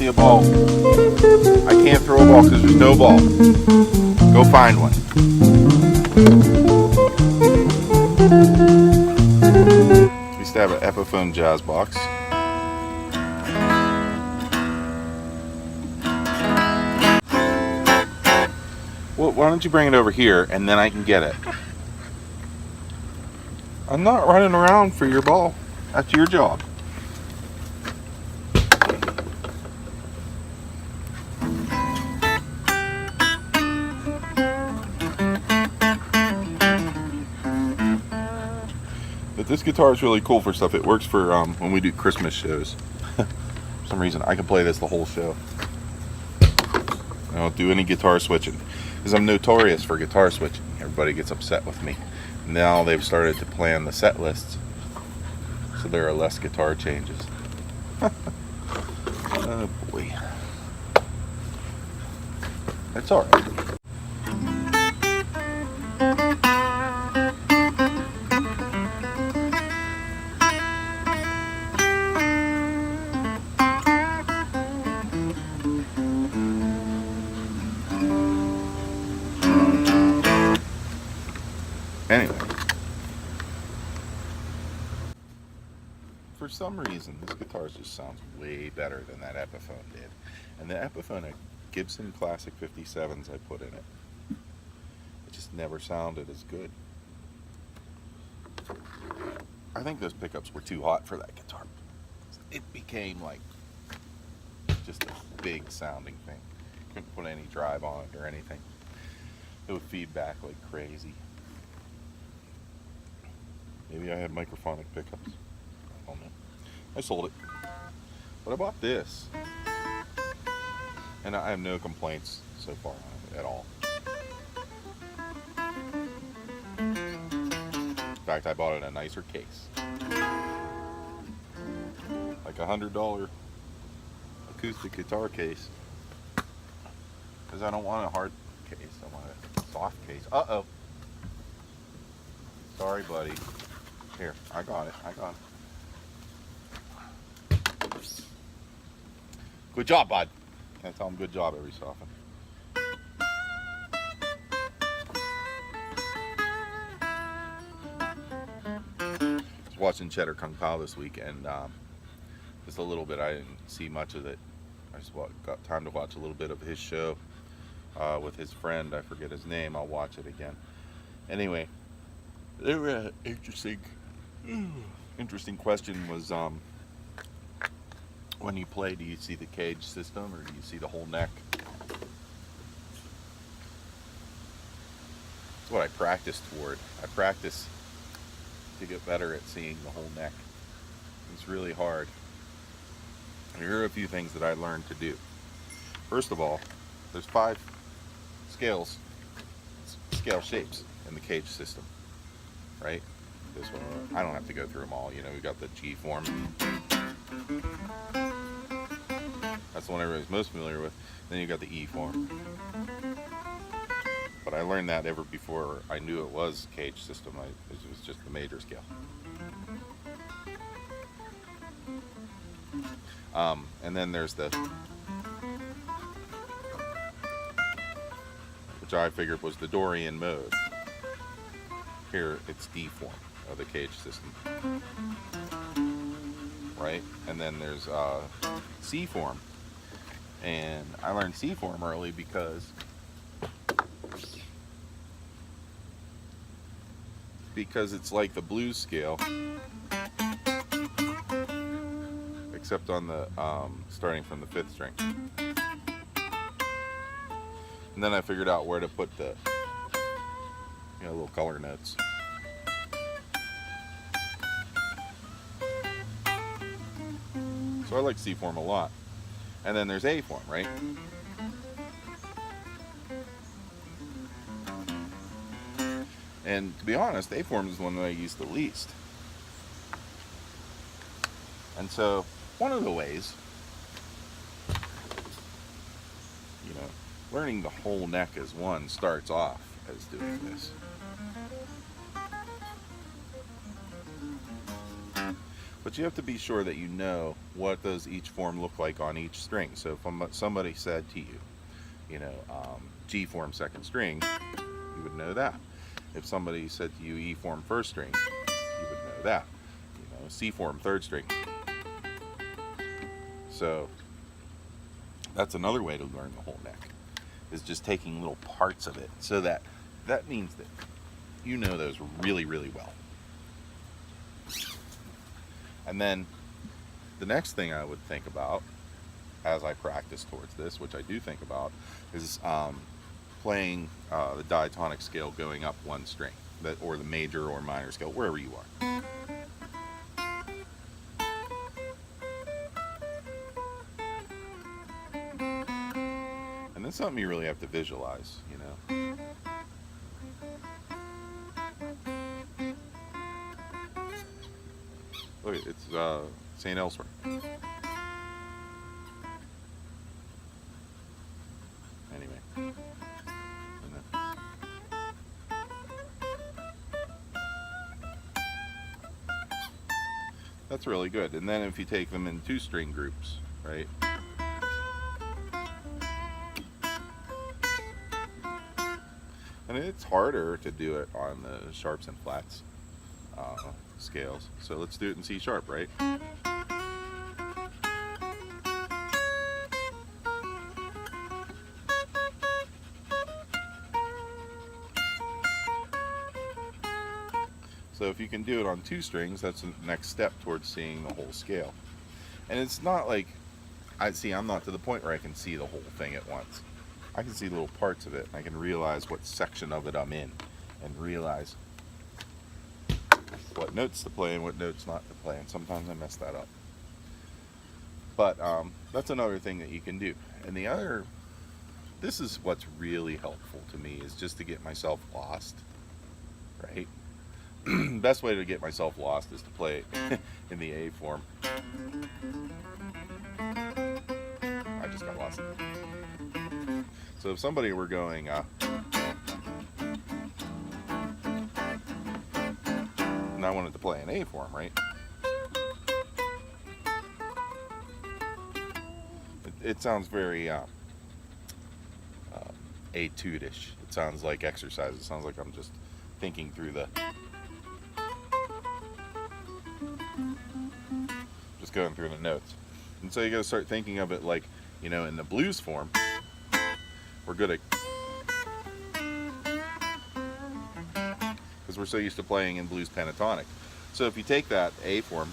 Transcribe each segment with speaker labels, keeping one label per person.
Speaker 1: a ball. I can't throw a ball because there's no ball. Go find one. We used to have an Epiphone jazz box. Well, why don't you bring it over here and then I can get it? I'm not running around for your ball. That's your job. But this guitar is really cool for stuff. It works for when we do Christmas shows. For some reason, I can play this the whole show. I don't do any guitar switching because I'm notorious for guitar switching. Everybody gets upset with me. Now they've started to plan the set lists, so there are less guitar changes. Oh boy. That's alright. Anyway, for some reason, this guitar just sounds way better than that Epiphone did. And the Epiphone, a Gibson Classic 57s I put in it, it just never sounded as good. I think those pickups were too hot for that guitar. It became like just a big sounding thing. Couldn't put any drive on it or anything. It would feed back like crazy. Maybe I had microphonic pickups. I don't know. I sold it. But I bought this. And I have no complaints so far on it at all. In fact, I bought it in a nicer case. Like $100 acoustic guitar case. Because I don't want a hard case. I want a soft case. Uh-oh. Sorry, buddy. Here, I got it. Good job, bud. I tell him good job every so often. I was watching Cheddar Kung Pao this week, and just a little bit. I didn't see much of it. I just got time to watch a little bit of his show with his friend. I forget his name. I'll watch it again. Anyway, they were interesting question was when you play, do you see the cage system or do you see the whole neck? That's what I practice toward. I practice to get better at seeing the whole neck. It's really hard. And here are a few things that I learned to do. First of all, there's 5 scale shapes in the cage system, right? This one, I don't have to go through them all. You know, we got the G form. That's the one everybody's most familiar with. Then you got the E form. But I learned that ever before I knew it was cage system. It was just the major scale. And then there's the, which I figured was the Dorian mode. Here it's D form of the cage system, right? And then there's C form, and I learned C form early because it's like the blues scale, except on the starting from the 5th string. And then I figured out where to put the little color notes. So I like C form a lot. And then there's A form, right? And to be honest, A form is the one that I use the least. And so one of the ways, learning the whole neck as one starts off as doing this. But you have to be sure that you know what does each form look like on each string. So if somebody said to you, G form second string, you would know that. If somebody said to you E form first string, you would know that. C form third string. So that's another way to learn the whole neck, is just taking little parts of it. So that means that you know those really, really well. And then the next thing I would think about as I practice towards this, which I do think about, is playing the diatonic scale going up one string, or the major or minor scale, wherever you are. And that's something you really have to visualize, Look, it's St. Elsewhere. Anyway. That's really good. And then if you take them in two string groups, right? And it's harder to do it on the sharps and flats scales. So let's do it in C sharp, right? So if you can do it on two strings, that's the next step towards seeing the whole scale. And it's not like, I'm not to the point where I can see the whole thing at once. I can see little parts of it. I can realize what section of it I'm in, and realize what notes to play and what notes not to play. And sometimes I mess that up. But that's another thing that you can do. And this is what's really helpful to me, is just to get myself lost, right? Best way to get myself lost is to play in the A form. I just got lost. So if somebody were going and I wanted to play an A form, right? It sounds very etude-ish. It sounds like exercise. It sounds like I'm just thinking through just going through the notes. And so you got to start thinking of it like, in the blues form, we're good at, because we're so used to playing in blues pentatonic. So if you take that A form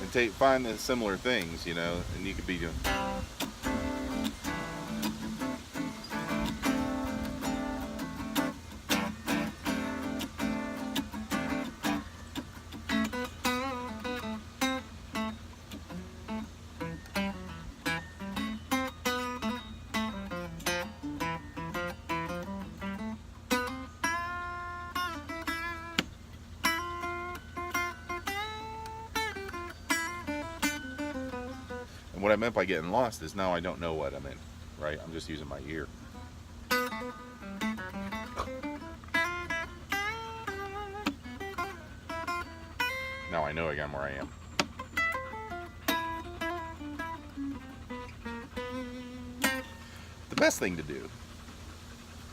Speaker 1: and find the similar things, and you could be doing. And what I meant by getting lost is now I don't know what I'm in, right? I'm just using my ear. Now I know again where I am. The best thing to do,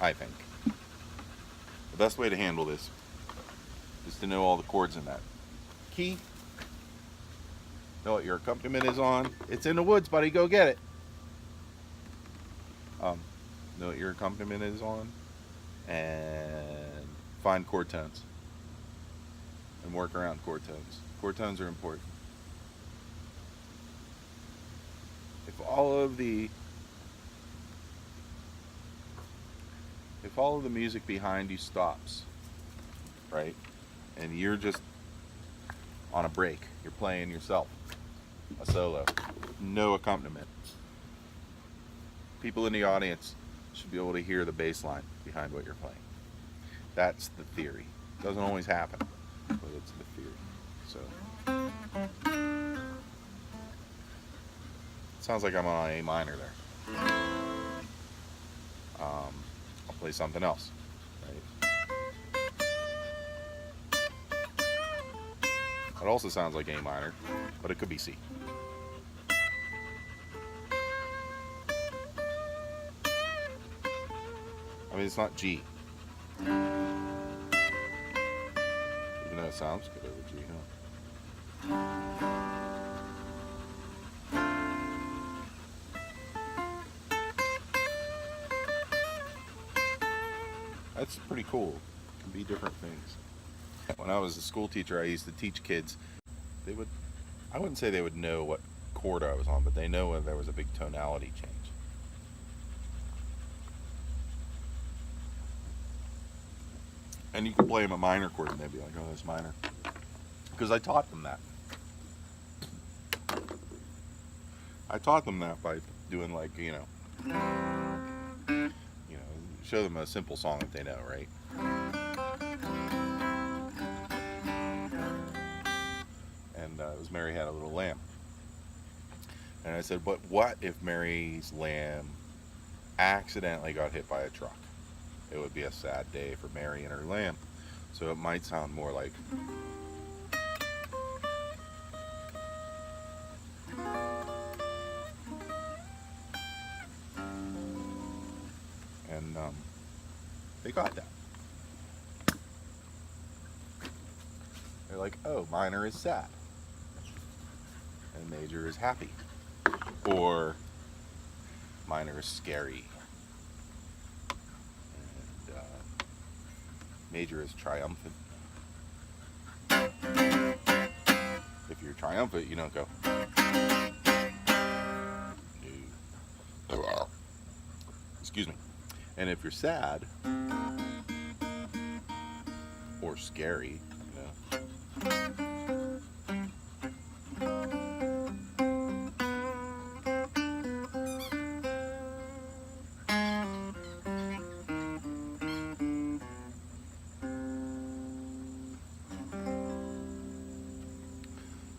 Speaker 1: I think, the best way to handle this is to know all the chords in that key. Know what your accompaniment is on. It's in the woods, buddy. Go get it. Know what your accompaniment is on, and find chord tones and work around chord tones. Chord tones are important. If all of the music behind you stops, right, and you're just on a break, you're playing yourself a solo, no accompaniment, people in the audience should be able to hear the bass line behind what you're playing. That's the theory. It doesn't always happen, but it's the theory. So it sounds like I'm on A minor there. I'll play something else, right? It also sounds like A minor, but it could be C. I mean, it's not G. Even though it sounds good over G, huh? That's pretty cool. It can be different things. When I was a school teacher, I used to teach kids. They would, I wouldn't say they would know what chord I was on, but they know when there was a big tonality change. And you can play them a minor chord and they'd be like, oh, that's minor. Because I taught them that. I taught them that by doing like, show them a simple song that they know, right? And it was Mary Had a Little Lamb. And I said, but what if Mary's lamb accidentally got hit by a truck? It would be a sad day for Mary and her lamb. So it might sound more like... And they got that. They're like, oh, minor is sad. And major is happy. Or minor is scary. And major is triumphant. If you're triumphant, you don't go. No. Excuse me. And if you're sad or scary,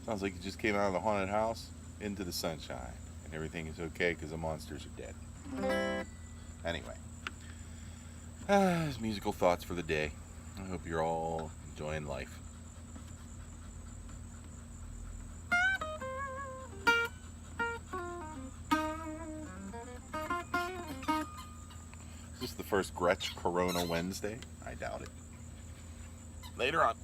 Speaker 1: sounds like you just came out of the haunted house into the sunshine and everything is okay because the monsters are dead. Anyway, musical thoughts for the day. I hope you're all enjoying life. Is this the first Gretsch Corona Wednesday? I doubt it. Later on.